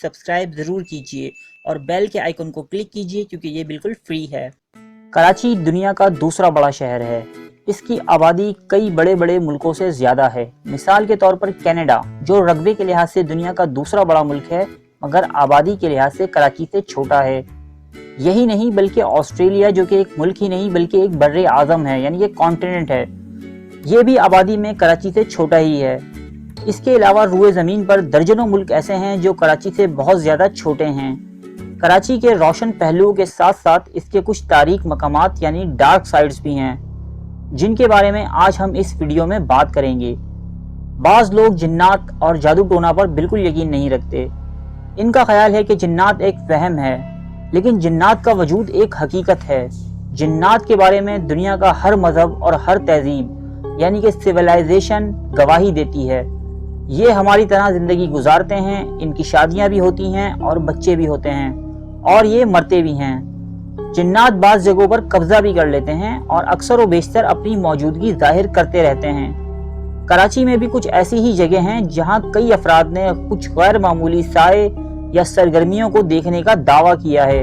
Subscribe ज़रूर कीजिए और बेल के आइकन को क्लिक कीजिए क्योंकि ये बिल्कुल फ्री है। कराची दुनिया का दूसरा बड़ा शहर है। इसकी आबादी कई बड़े बड़े मुल्कों से ज़्यादा है। मिसाल के तौर पर कनाडा, जो रकबे के लिहाज से दुनिया का दूसरा बड़ा मुल्क है, मगर आबादी के लिहाज से कराची से छोटा है। यही नहीं बल्कि ऑस्ट्रेलिया, जो कि एक मुल्क ही नहीं बल्कि एक बर्रे आज़म है, यानी कि कॉन्टिनेंट है, ये भी आबादी में कराची से छोटा ही है। इसके अलावा रुए ज़मीन पर दर्जनों मुल्क ऐसे हैं जो कराची से बहुत ज़्यादा छोटे हैं। कराची के रोशन पहलुओं के साथ साथ इसके कुछ तारीख मकामात यानी डार्क साइड्स भी हैं, जिनके बारे में आज हम इस वीडियो में बात करेंगे। बाज़ लोग जिन्नात और जादू टोना पर बिल्कुल यकीन नहीं रखते। इनका ख्याल है कि जिन्नात एक वहम है, लेकिन जिन्नात का वजूद एक हकीकत है। जिन्नात के बारे में दुनिया का हर मज़हब और हर तहजीब यानी कि सिविलाइजेशन गवाही देती है। ये हमारी तरह ज़िंदगी गुजारते हैं, इनकी शादियां भी होती हैं और बच्चे भी होते हैं, और ये मरते भी हैं। जिन्नात बाज़ जगहों पर कब्जा भी कर लेते हैं और अक्सर व बेशतर अपनी मौजूदगी जाहिर करते रहते हैं। कराची में भी कुछ ऐसी ही जगह हैं जहां कई अफराद ने कुछ गैर मामूली साए या सरगर्मियों को देखने का दावा किया है।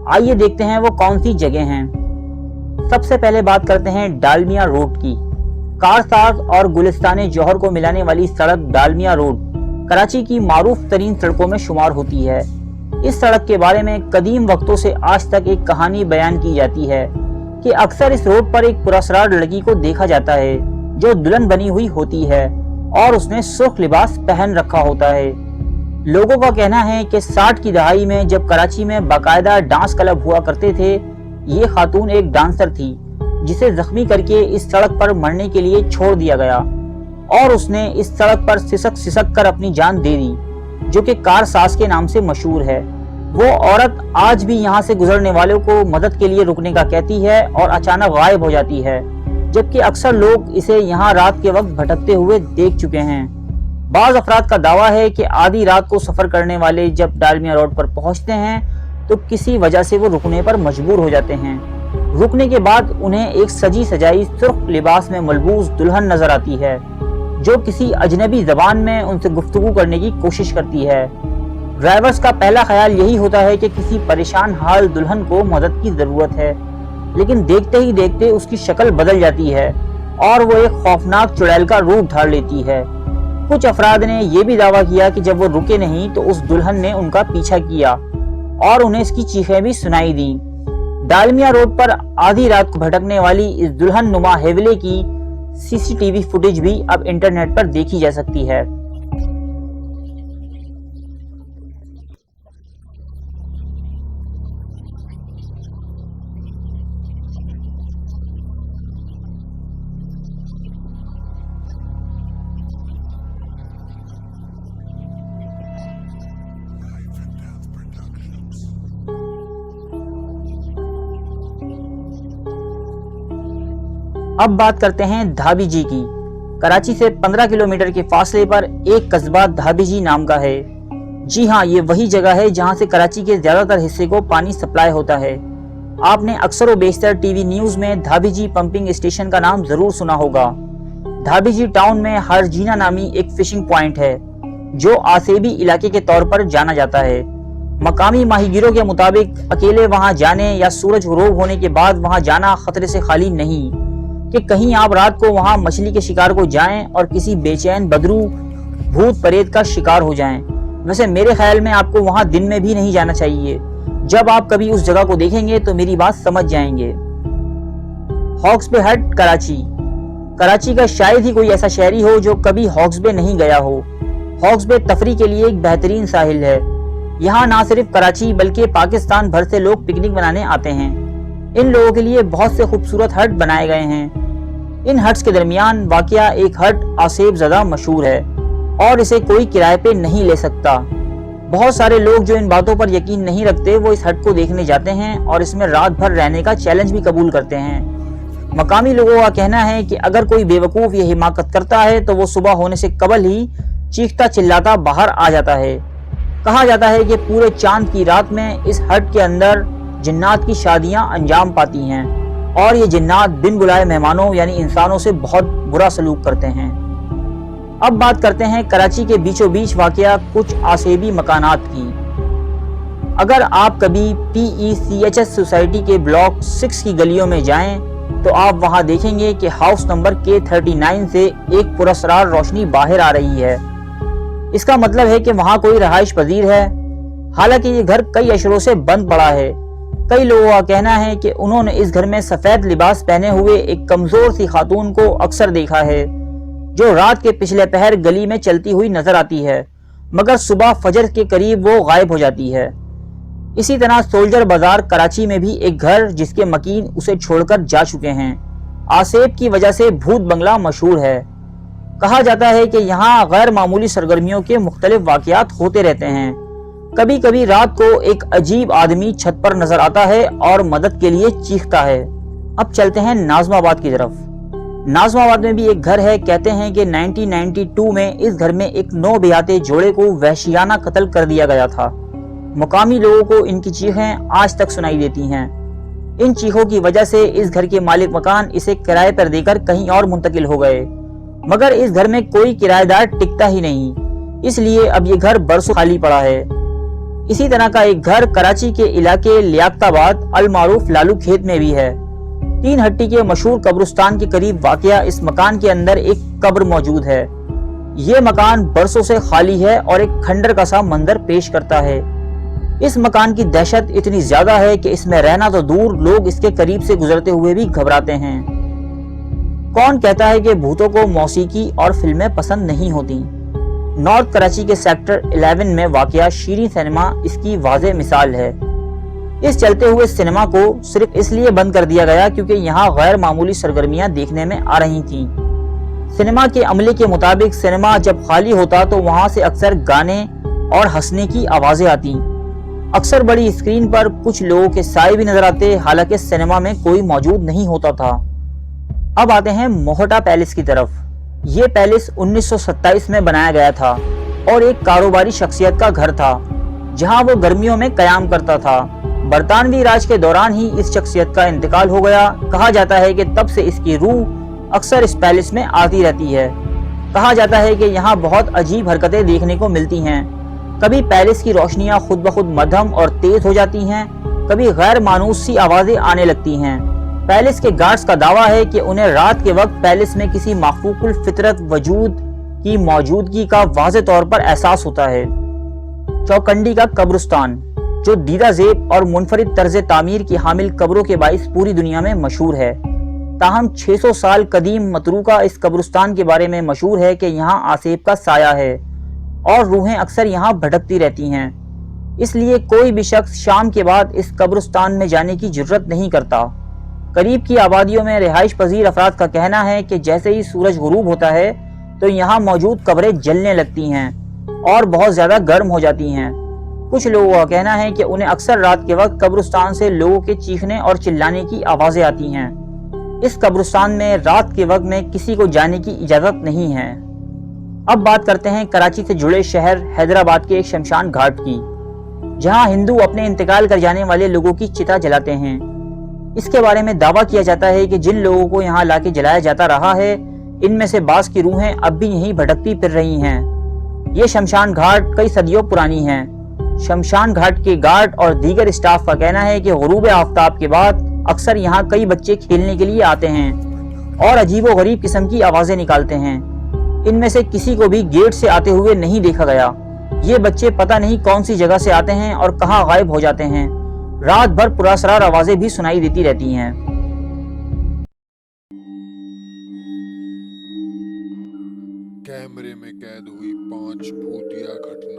आइए देखते हैं वो कौन सी जगह हैं। सबसे पहले बात करते हैं डालमिया रोड की। कारसाज और गुलिस्तान जौहर को मिलाने वाली सड़क डालमिया रोड कराची की मारूफ तरीन सड़कों में शुमार होती है। इस सड़क के बारे में कदीम वक्तों से आज तक एक कहानी बयान की जाती है कि अक्सर इस रोड पर एक पुरस्कार लड़की को देखा जाता है जो दुल्हन बनी हुई होती है और उसने सुर्ख लिबास पहन रखा होता है। लोगों का कहना है कि 60 की दहाई में जब कराची में बाकायदा डांस क्लब हुआ करते थे, ये खातून एक डांसर थी जिसे जख्मी करके इस सड़क पर मरने के लिए छोड़ दिया गया और उसने इस सड़क पर सिसक सिसक कर अपनी जान दे दी, जो कि कारसाज के नाम से मशहूर है। वो औरत आज भी यहाँ से गुजरने वालों को मदद के लिए रुकने का कहती है और अचानक गायब हो जाती है, जबकि अक्सर लोग इसे यहाँ रात के वक्त भटकते हुए देख चुके हैं। बाज़ अफराद का दावा है कि आधी रात को सफ़र करने वाले जब डालमिया रोड पर पहुँचते हैं तो किसी वजह से वो रुकने पर मजबूर हो जाते हैं। रुकने के बाद उन्हें एक सजी सजाई सुर्ख लिबास में मलबूस दुल्हन नजर आती है, जो किसी अजनबी जबान में उनसे गुफ्तगू करने की कोशिश करती है। ड्राइवर्स का पहला ख्याल यही होता है कि किसी परेशान हाल दुल्हन को मदद की जरूरत है, लेकिन देखते ही देखते उसकी शक्ल बदल जाती है और वो एक खौफनाक चुड़ैल का रूप धार लेती है। कुछ अफराद ने यह भी दावा किया कि जब वो रुके नहीं तो उस दुल्हन ने उनका पीछा किया और उन्हें इसकी चीखें भी सुनाई दी। डालमिया रोड पर आधी रात को भटकने वाली इस दुल्हन नुमा हेवले की सीसीटीवी फुटेज भी अब इंटरनेट पर देखी जा सकती है। अब बात करते हैं धाबीजी की। कराची से 15 किलोमीटर के फासले पर एक कस्बा धाबीजी नाम का है। जी हाँ, ये वही जगह है जहाँ से कराची के ज्यादातर हिस्से को पानी सप्लाई होता है। आपने अक्सर व बेशतर टीवी न्यूज में धाबीजी पंपिंग स्टेशन का नाम जरूर सुना होगा। धाबीजी टाउन में हरजीना नामी एक फिशिंग पॉइंट है जो आसेबी इलाके के तौर पर जाना जाता है। मकामी माहीगीरों के मुताबिक अकेले वहां जाने या सूरज गुरूब होने के बाद वहां जाना खतरे से खाली नहीं कि कहीं आप रात को वहां मछली के शिकार को जाएं और किसी बेचैन बदरू भूत प्रेत का शिकार हो जाएं। वैसे मेरे ख्याल में आपको वहां दिन में भी नहीं जाना चाहिए। जब आप कभी उस जगह को देखेंगे तो मेरी बात समझ जाएंगे। हॉक्स बे हट कराची। कराची का शायद ही कोई ऐसा शहरी हो जो कभी हॉक्स बे नहीं गया हो। हॉक्स बे तफरी के लिए एक बेहतरीन साहिल है। यहाँ ना सिर्फ कराची बल्कि पाकिस्तान भर से लोग पिकनिक मनाने आते हैं। इन लोगों के लिए बहुत से खूबसूरत हट बनाए गए हैं। इन हट्स के दरमियान वाकया एक हट आसेब ज़्यादा मशहूर है और इसे कोई किराए पे नहीं ले सकता। बहुत सारे लोग जो इन बातों पर यकीन नहीं रखते वो इस हट को देखने जाते हैं और इसमें रात भर रहने का चैलेंज भी कबूल करते हैं। मकामी लोगों का कहना है कि अगर कोई बेवकूफ़ ये हिमाकत करता है तो वो सुबह होने से कबल ही चीखता चिल्लाता बाहर आ जाता है। कहा जाता है कि पूरे चांद की रात में इस हट के अंदर जिन्नात की शादियां अंजाम पाती हैं और ये जिन्नात बिन बुलाए मेहमानों यानी इंसानों से बहुत बुरा सलूक करते हैं। अब बात करते हैं कराची के बीचों बीच वाक़या कुछ आसेबी मकानात की। اگر آپ کبھی PECHS سوسائٹی کے بلاک 6 کی گلیوں میں جائیں تو آپ وہاں دیکھیں گے کہ ہاؤس نمبر K39 سے ایک پراسرار روشنی باہر آ رہی ہے۔ اس کا مطلب ہے کہ وہاں کوئی رہائش پذیر ہے۔ حالانکہ یہ گھر کئی اشروں سے بند پڑا ہے۔ کئی لوگوں کا کہنا ہے کہ انہوں نے اس گھر میں سفید لباس پہنے ہوئے ایک کمزور سی خاتون کو اکثر دیکھا ہے، جو رات کے پچھلے پہر گلی میں چلتی ہوئی نظر آتی ہے، مگر صبح فجر کے قریب وہ غائب ہو جاتی ہے۔ اسی طرح سولجر بازار کراچی میں بھی ایک گھر جس کے مکین اسے چھوڑ کر جا چکے ہیں، آسیب کی وجہ سے بھوت بنگلہ مشہور ہے۔ کہا جاتا ہے کہ یہاں غیر معمولی سرگرمیوں کے مختلف واقعات ہوتے رہتے ہیں۔ کبھی کبھی رات کو ایک عجیب آدمی چھت پر نظر آتا ہے اور مدد کے لیے چیختا ہے۔ اب چلتے ہیں ناظم آباد کی طرف۔ ناظم آباد میں بھی ایک گھر ہے۔ کہتے ہیں کہ 1992 میں اس گھر میں ایک 9 بیاتے جوڑے کو وحشیانہ قتل کر دیا گیا تھا۔ مقامی لوگوں کو ان کی چیخیں آج تک سنائی دیتی ہیں۔ ان چیخوں کی وجہ سے اس گھر کے مالک مکان اسے کرائے پر دے کر کہیں اور منتقل ہو گئے، مگر اس گھر میں کوئی کرایہ دار ٹکتا ہی نہیں، اس لیے اب یہ گھر برسوں خالی پڑا ہے۔ اسی طرح کا ایک گھر کراچی کے علاقے لیاقت آباد المعروف لالو کھیت میں بھی ہے۔ 3 ہٹی کے مشہور قبرستان کے قریب واقع اس مکان کے اندر ایک قبر موجود ہے۔ یہ مکان برسوں سے خالی ہے اور ایک کھنڈر کا سا منظر پیش کرتا ہے۔ اس مکان کی دہشت اتنی زیادہ ہے کہ اس میں رہنا تو دور، لوگ اس کے قریب سے گزرتے ہوئے بھی گھبراتے ہیں۔ کون کہتا ہے کہ بھوتوں کو موسیقی اور فلمیں پسند نہیں ہوتی؟ نارتھ کراچی کے سیکٹر 11 میں واقع شیریں سینما اس کی واضح مثال ہے۔ اس چلتے ہوئے سینما کو صرف اس لیے بند کر دیا گیا کیونکہ یہاں غیر معمولی سرگرمیاں دیکھنے میں آ رہی تھیں۔ سینما کے عملے کے مطابق سینما جب خالی ہوتا تو وہاں سے اکثر گانے اور ہنسنے کی آوازیں آتی۔ اکثر بڑی اسکرین پر کچھ لوگوں کے سائے بھی نظر آتے، حالانکہ سینما میں کوئی موجود نہیں ہوتا تھا۔ اب آتے ہیں موہٹا پیلس کی طرف۔ یہ پیلس 1927 میں بنایا گیا تھا اور ایک کاروباری شخصیت کا گھر تھا جہاں وہ گرمیوں میں قیام کرتا تھا۔ برطانوی راج کے دوران ہی اس شخصیت کا انتقال ہو گیا۔ کہا جاتا ہے کہ تب سے اس کی روح اکثر اس پیلس میں آتی رہتی ہے۔ کہا جاتا ہے کہ یہاں بہت عجیب حرکتیں دیکھنے کو ملتی ہیں۔ کبھی پیلس کی روشنیاں خود بخود مدھم اور تیز ہو جاتی ہیں، کبھی غیر مانوس سی آوازیں آنے لگتی ہیں۔ پیلس کے گارڈز کا دعویٰ ہے کہ انہیں رات کے وقت پیلس میں کسی مخفوق الفطرت وجود کی موجودگی کا واضح طور پر احساس ہوتا ہے۔ چوکنڈی کا قبرستان، جو دیدہ زیب اور منفرد طرز تعمیر کی حامل قبروں کے باعث پوری دنیا میں مشہور ہے، تاہم 600 سال قدیم متروکہ اس قبرستان کے بارے میں مشہور ہے کہ یہاں آسیب کا سایہ ہے اور روحیں اکثر یہاں بھٹکتی رہتی ہیں۔ اس لیے کوئی بھی شخص شام کے بعد اس قبرستان میں جانے کی جرت نہیں کرتا۔ قریب کی آبادیوں میں رہائش پذیر افراد کا کہنا ہے کہ جیسے ہی سورج غروب ہوتا ہے تو یہاں موجود قبریں جلنے لگتی ہیں اور بہت زیادہ گرم ہو جاتی ہیں۔ کچھ لوگوں کا کہنا ہے کہ انہیں اکثر رات کے وقت قبرستان سے لوگوں کے چیخنے اور چلانے کی آوازیں آتی ہیں۔ اس قبرستان میں رات کے وقت میں کسی کو جانے کی اجازت نہیں ہے۔ اب بات کرتے ہیں کراچی سے جڑے شہر حیدرآباد کے ایک شمشان گھاٹ کی، جہاں ہندو اپنے انتقال کر جانے والے لوگوں کی چتا جلاتے ہیں۔ اس کے بارے میں دعویٰ کیا جاتا ہے کہ جن لوگوں کو یہاں لا کے جلایا جاتا رہا ہے، ان میں سے بعض کی روحیں اب بھی یہیں بھٹکتی پھر رہی ہیں۔ یہ شمشان گھاٹ کئی صدیوں پرانی ہیں۔ شمشان گھاٹ کے گارڈ اور دیگر اسٹاف کا کہنا ہے کہ غروب آفتاب کے بعد اکثر یہاں کئی بچے کھیلنے کے لیے آتے ہیں اور عجیب و غریب قسم کی آوازیں نکالتے ہیں۔ ان میں سے کسی کو بھی گیٹ سے آتے ہوئے نہیں دیکھا گیا۔ یہ بچے پتہ نہیں کون سی جگہ سے آتے ہیں اور کہاں غائب ہو جاتے ہیں۔ رات بھر پراسرار آوازیں بھی سنائی دیتی رہتی ہیں۔ کیمرے میں قید ہوئی 5 بھوتیا گھٹنا